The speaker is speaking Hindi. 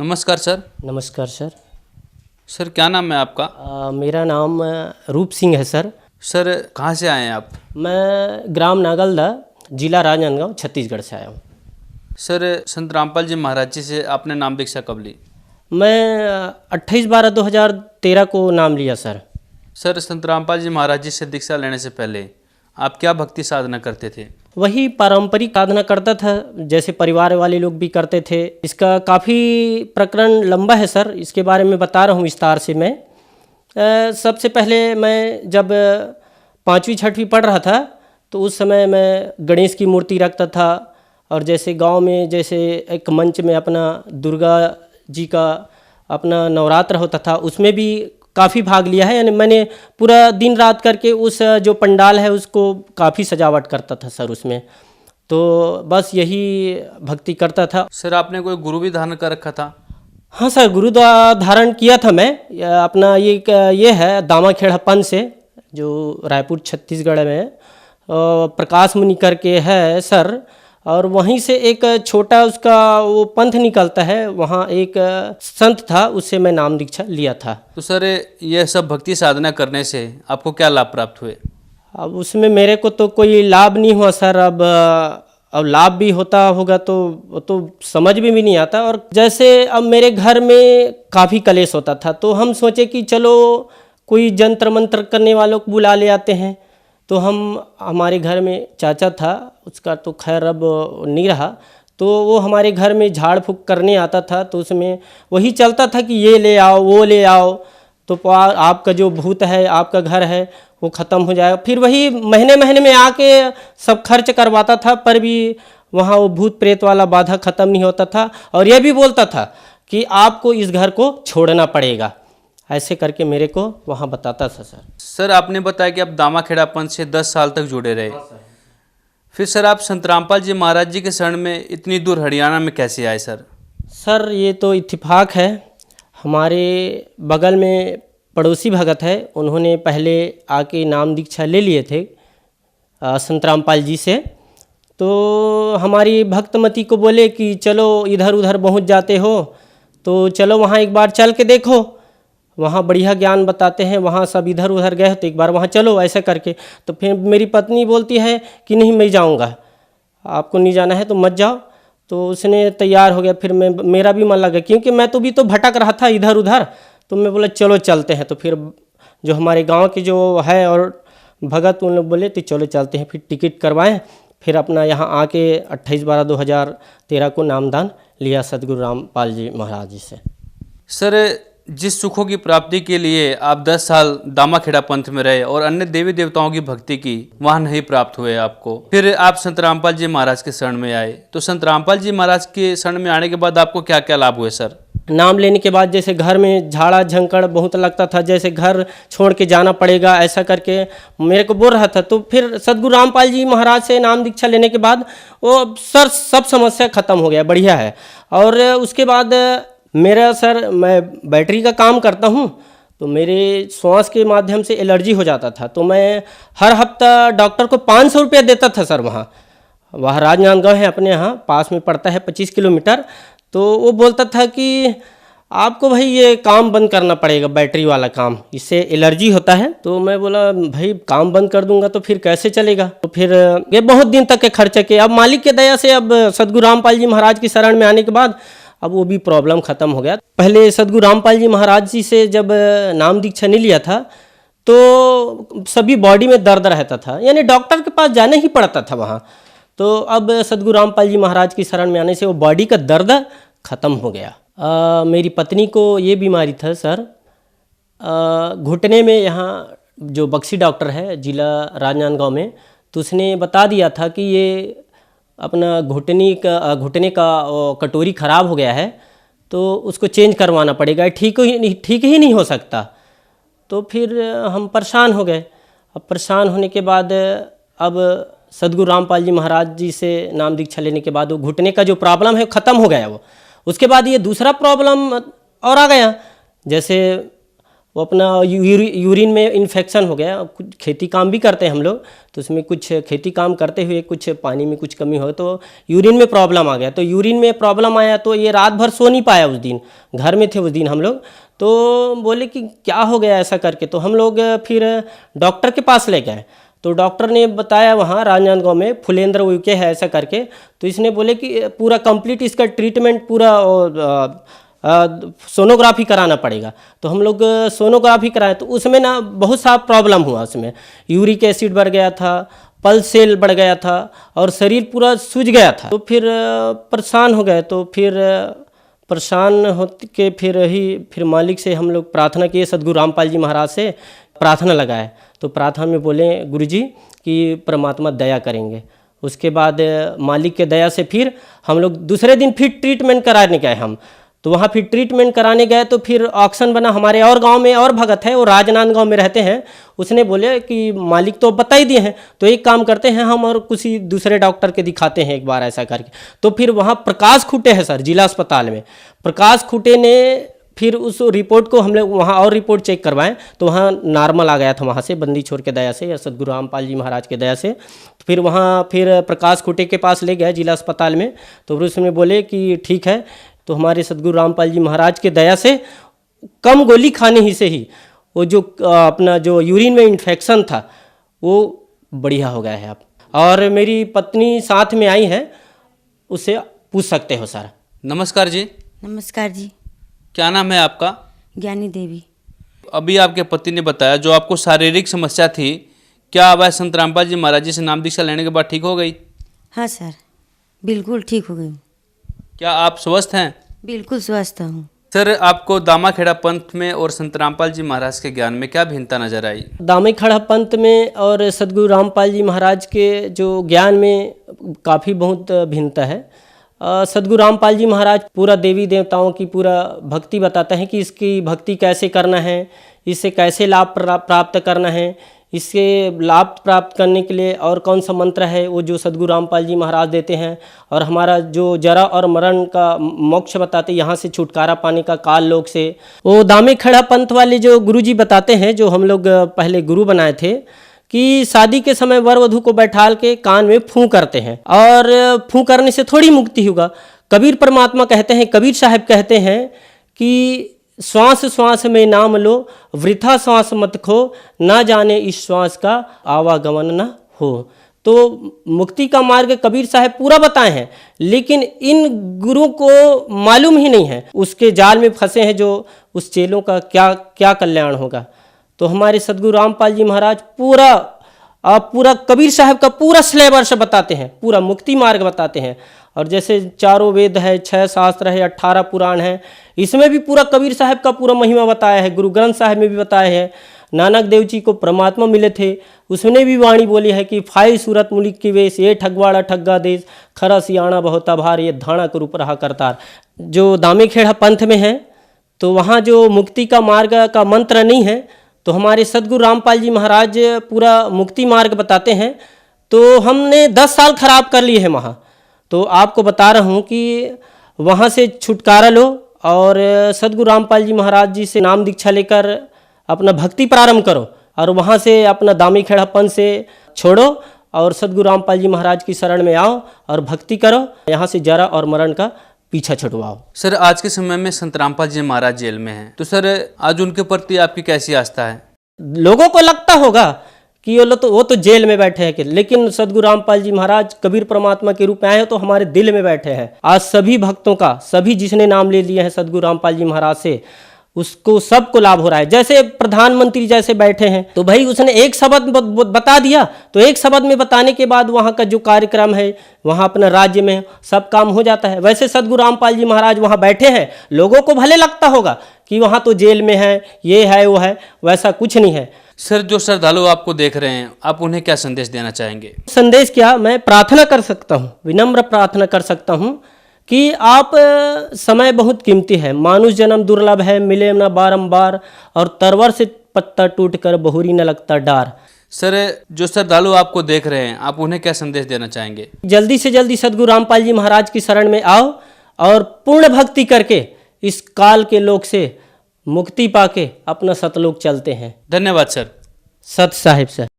नमस्कार सर। नमस्कार सर। सर क्या नाम है आपका? मेरा नाम रूप सिंह है सर। सर कहाँ से आए हैं आप? मैं ग्राम नागलदा, जिला राजनांदगांव, छत्तीसगढ़ से आया हूँ। सर संत रामपाल जी महाराज जी से आपने नाम दीक्षा कब ली? मैं 28/12/2013 को नाम लिया सर। सर संत रामपाल जी महाराज जी से दीक्षा लेने से पहले आप क्या भक्ति साधना करते थे? वही पारंपरिक साधना करता था, जैसे परिवार वाले लोग भी करते थे। इसका काफ़ी प्रकरण लंबा है सर, इसके बारे में बता रहा हूँ विस्तार से मैं। सबसे पहले मैं जब 5वीं 6वीं पढ़ रहा था तो उस समय मैं गणेश की मूर्ति रखता था, और जैसे गांव में जैसे एक मंच में अपना दुर्गा जी का अपना नवरात्र होता था, उसमें भी काफ़ी भाग लिया है। यानी मैंने पूरा दिन रात करके उस जो पंडाल है उसको काफ़ी सजावट करता था सर उसमें। तो बस यही भक्ति करता था। सर आपने कोई गुरु भी धारण कर रखा था? हाँ सर, गुरु धारण किया था मैं। अपना ये है दामाखेड़ा पंथ से, जो रायपुर छत्तीसगढ़ में प्रकाश मुनि करके है सर, और वहीं से एक छोटा उसका वो पंथ निकलता है, वहाँ एक संत था, उससे मैं नाम दीक्षा लिया था। तो सर यह सब भक्ति साधना करने से आपको क्या लाभ प्राप्त हुए? अब उसमें मेरे को तो कोई लाभ नहीं हुआ सर। अब लाभ भी होता होगा तो समझ में भी नहीं आता। और जैसे अब मेरे घर में काफ़ी कलेश होता था, तो हम सोचे कि चलो कोई जंत्र मंत्र करने वालों को बुला ले आते हैं। तो हमारे घर में चाचा था, उसका तो खैर अब नहीं रहा, तो वो हमारे घर में झाड़ फूँक करने आता था। तो उसमें वही चलता था कि ये ले आओ वो ले आओ, तो आपका जो भूत है, आपका घर है, वो ख़त्म हो जाएगा। फिर वही महीने महीने में आके सब खर्च करवाता था, पर भी वहाँ वो भूत प्रेत वाला बाधा ख़त्म नहीं होता था। और यह भी बोलता था कि आपको इस घर को छोड़ना पड़ेगा, ऐसे करके मेरे को वहाँ बताता था सर। सर आपने बताया कि आप दामाखेड़ा पंथ से 10 साल तक जुड़े रहे। फिर सर आप संत रामपाल जी महाराज जी के शरण में इतनी दूर हरियाणा में कैसे आए सर? सर ये तो इत्तेफाक है। हमारे बगल में पड़ोसी भगत है, उन्होंने पहले आके नाम दीक्षा ले लिए थे संत रामपाल जी से। तो हमारी भक्तमती को बोले कि चलो इधर उधर पहुँच जाते हो तो चलो वहाँ एक बार चल के देखो, वहाँ बढ़िया ज्ञान बताते हैं। वहाँ सब इधर उधर गए तो एक बार वहाँ चलो, ऐसा करके। तो फिर मेरी पत्नी बोलती है कि नहीं मैं जाऊँगा, आपको नहीं जाना है तो मत जाओ। तो उसने तैयार हो गया। फिर मेरा भी मन लगा, क्योंकि मैं तो भी तो भटक रहा था इधर उधर। तो मैं बोला चलो चलते हैं। तो फिर जो हमारे गांव के जो है और भगत, उन लोग बोले तो चलो चलते हैं। फिर टिकट करवाएं, फिर अपना यहाँ आके 28/12/2013 को नामदान लिया सदगुरु रामपाल जी महाराज जी से। सर जिस सुखों की प्राप्ति के लिए आप 10 साल दामाखेड़ा पंथ में रहे और अन्य देवी देवताओं की भक्ति की, वहाँ नहीं प्राप्त हुए आपको, फिर आप संत रामपाल जी महाराज के शरण में आए। तो संत रामपाल जी महाराज के शरण में आने के बाद आपको क्या क्या लाभ हुए सर? नाम लेने के बाद जैसे घर में झाड़ा झंकड़ बहुत लगता था, जैसे घर छोड़ के जाना पड़ेगा, ऐसा करके मेरे को बोल रहा था। तो फिर सदगुरु रामपाल जी महाराज से नाम दीक्षा लेने के बाद वो सर सब समस्या ख़त्म हो गया, बढ़िया है। और उसके बाद मेरा सर, मैं बैटरी का काम करता हूँ, तो मेरे श्वास के माध्यम से एलर्जी हो जाता था। तो मैं हर हफ्ता डॉक्टर को 500 रुपया देता था सर। वहाँ राजनांदगांव है, अपने यहाँ पास में पड़ता है 25 किलोमीटर। तो वो बोलता था कि आपको भाई ये काम बंद करना पड़ेगा, बैटरी वाला काम, इससे एलर्जी होता है। तो मैं बोला भाई काम बंद कर दूंगा तो फिर कैसे चलेगा। तो फिर ये बहुत दिन तक के खर्चे के, अब मालिक के दया से अब सदगुरु रामपाल जी महाराज की शरण में आने के बाद अब वो भी प्रॉब्लम ख़त्म हो गया। पहले सदगुरु रामपाल जी महाराज जी से जब नाम दीक्षा नहीं लिया था तो सभी बॉडी में दर्द रहता था, यानी डॉक्टर के पास जाना ही पड़ता था वहाँ। तो अब सदगुरु रामपाल जी महाराज की शरण में आने से वो बॉडी का दर्द ख़त्म हो गया। मेरी पत्नी को ये बीमारी था सर, घुटने में, यहाँ जो बक्सी डॉक्टर है जिला राजनांदगांव में, तो उसने बता दिया था कि ये अपना घुटने का कटोरी ख़राब हो गया है, तो उसको चेंज करवाना पड़ेगा, ठीक ही नहीं हो सकता। तो फिर हम परेशान हो गए। अब परेशान होने के बाद अब सदगुरु रामपाल जी महाराज जी से नाम दीक्षा लेने के बाद वो घुटने का जो प्रॉब्लम है ख़त्म हो गया वो। उसके बाद ये दूसरा प्रॉब्लम और आ गया, जैसे वो अपना यूरिन में इन्फेक्शन हो गया। कुछ खेती काम भी करते हैं हम लोग, तो उसमें कुछ खेती काम करते हुए कुछ पानी में कुछ कमी हो तो यूरिन में प्रॉब्लम आ गया। तो यूरिन में प्रॉब्लम आया तो ये रात भर सो नहीं पाया। उस दिन घर में थे उस दिन हम लोग, तो बोले कि क्या हो गया ऐसा करके। तो हम लोग फिर डॉक्टर के पास ले गए। तो डॉक्टर ने बताया वहाँ राजनांदगांव में फुलेंद्र उइके है ऐसा करके। तो इसने बोले कि पूरा कंप्लीट इसका ट्रीटमेंट पूरा सोनोग्राफी कराना पड़ेगा। तो हम लोग सोनोग्राफी कराए तो उसमें ना बहुत सा प्रॉब्लम हुआ। उसमें यूरिक एसिड बढ़ गया था, पल्स सेल बढ़ गया था और शरीर पूरा सूज गया था। तो फिर परेशान हो गए। तो फिर परेशान हो के फिर मालिक से हम लोग प्रार्थना किए, सद्गुरु रामपाल जी महाराज से प्रार्थना लगाए। तो प्रार्थना में बोले गुरुजी कि परमात्मा दया करेंगे। उसके बाद मालिक के दया से फिर हम लोग दूसरे दिन फिर ट्रीटमेंट कराने गए हम। तो वहाँ फिर ट्रीटमेंट कराने गए तो फिर ऑक्शन बना। हमारे और गांव में और भगत है, वो राजनांदगांव में रहते हैं। उसने बोले कि मालिक तो बता ही दिए हैं, तो एक काम करते हैं हम और किसी दूसरे डॉक्टर के दिखाते हैं एक बार ऐसा करके। तो फिर वहाँ प्रकाश खूटे हैं सर जिला अस्पताल में। प्रकाश खूटे ने फिर उस रिपोर्ट को हम लोग वहाँ और रिपोर्ट चेक करवाएं तो वहाँ नॉर्मल आ गया था, वहाँ से बंदी छोड़ के दया से या सद्गुरु रामपाल जी महाराज के दया से। तो फिर वहाँ फिर प्रकाश खूटे के पास ले गए जिला अस्पताल में। तो फिर उसमें बोले कि ठीक है। तो हमारे सद्गुरु रामपाल जी महाराज के दया से कम गोली खाने ही से ही वो जो अपना जो यूरिन में इन्फेक्शन था वो बढ़िया हो गया है अब। और मेरी पत्नी साथ में आई है, उससे पूछ सकते हो सर। नमस्कार जी। नमस्कार जी। क्या नाम है आपका? ज्ञानी देवी। अभी आपके पति ने बताया जो आपको शारीरिक समस्या थी, क्या अब संत रामपाल जी महाराज जी से नाम दीक्षा लेने के बाद ठीक हो गई? हाँ सर, बिल्कुल ठीक हो गई। क्या आप स्वस्थ हैं? बिल्कुल स्वस्थ हूँ। सर, आपको दामाखेड़ा पंथ में और संत रामपाल जी महाराज के ज्ञान में क्या भिन्नता नजर आई? दामाखेड़ा पंथ में और सद्गुरु रामपाल जी महाराज के जो ज्ञान में काफ़ी बहुत भिन्नता है। सद्गुरु रामपाल जी महाराज पूरा देवी देवताओं की पूरा भक्ति बताते हैं कि इसकी भक्ति कैसे करना है, इससे कैसे लाभ प्राप्त करना है, इससे लाभ प्राप्त करने के लिए और कौन सा मंत्र है वो जो सद्गुरु रामपाल जी महाराज देते हैं। और हमारा जो जरा और मरण का मोक्ष बताते, यहाँ से छुटकारा पाने का काल लोक से। वो दामाखेड़ा पंथ वाले जो गुरुजी बताते हैं, जो हम लोग पहले गुरु बनाए थे, कि शादी के समय वर वधू को बैठाल के कान में फूं करते हैं और फूं करने से थोड़ी मुक्ति होगा। कबीर परमात्मा कहते हैं, कबीर साहब कहते हैं कि श्वास श्वास में नाम लो, वृथा श्वास मत खो, ना जाने इस श्वास का आवागमन न हो। तो मुक्ति का मार्ग कबीर साहब पूरा बताए हैं, लेकिन इन गुरुओं को मालूम ही नहीं है, उसके जाल में फंसे हैं जो उस चेलों का क्या क्या कल्याण होगा। तो हमारे सद्गुरु रामपाल जी महाराज पूरा कबीर साहब का पूरा सिलेबस बताते हैं, पूरा मुक्ति मार्ग बताते हैं। और जैसे चारों वेद है, 6 शास्त्र है, 18 पुराण है, इसमें भी पूरा कबीर साहब का पूरा महिमा बताया है। गुरु ग्रंथ साहब में भी बताया है। नानक देव जी को परमात्मा मिले थे, उसने भी वाणी बोली है कि फाई सूरत मुलिक की वेश, ये ठगवाड़ा ठग्गा देश, खरा सियाणा बहुता भार, ये धाणा करूप रहा करतार। जो दामाखेड़ा पंथ में है तो वहाँ जो मुक्ति का मार्ग का मंत्र नहीं है, तो हमारे सद्गुरु रामपाल जी महाराज पूरा मुक्ति मार्ग बताते हैं। तो हमने 10 साल खराब कर लिए हैं वहाँ। तो आपको बता रहा हूँ कि वहाँ से छुटकारा लो और सद्गुरु रामपाल जी महाराज जी से नाम दीक्षा लेकर अपना भक्ति प्रारंभ करो और वहाँ से अपना दामाखेड़ा पंथ से छोड़ो और सद्गुरु रामपाल जी महाराज की शरण में आओ और भक्ति करो। यहाँ से जरा और मरण का पीछा छुड़वाओ। सर, आज के समय में संत रामपाल जी महाराज जेल में हैं, तो सर आज उनके प्रति आपकी कैसी आस्था है? लोगों को लगता होगा कि वो तो जेल में बैठे हैं, लेकिन सद्गुरु रामपाल जी महाराज कबीर परमात्मा के रूप में आए हैं तो हमारे दिल में बैठे हैं। आज सभी भक्तों का, सभी जिसने नाम ले लिया है सद्गुरु रामपाल जी महाराज से, उसको सबको लाभ हो रहा है। जैसे प्रधानमंत्री जैसे बैठे हैं तो भाई उसने एक शब्द बता दिया, तो एक शब्द में बताने के बाद वहाँ का जो कार्यक्रम है वहाँ अपना राज्य में सब काम हो जाता है। वैसे सद्गुरु रामपाल जी महाराज वहाँ बैठे हैं, लोगों को भले लगता होगा कि वहाँ तो जेल में है, ये है वो है, वैसा कुछ नहीं है। सर, जो श्रद्धालु आपको देख रहे हैं, आप उन्हें क्या संदेश देना चाहेंगे? संदेश क्या, मैं प्रार्थना कर सकता हूँ, विनम्र प्रार्थना कर सकता हूँ कि आप, समय बहुत कीमती है, मानुष जन्म दुर्लभ है, मिले न बारंबार, और तरवर से पत्ता टूटकर बहुरी न लगता डार। सर, जो श्रद्धालु आपको देख रहे हैं, आप उन्हें क्या संदेश देना चाहेंगे? जल्दी से जल्दी सद्गुरु रामपाल जी महाराज की शरण में आओ और पूर्ण भक्ति करके इस काल के लोक से मुक्ति पाके अपना सतलोक चलते हैं। धन्यवाद सर। सत साहिब सर।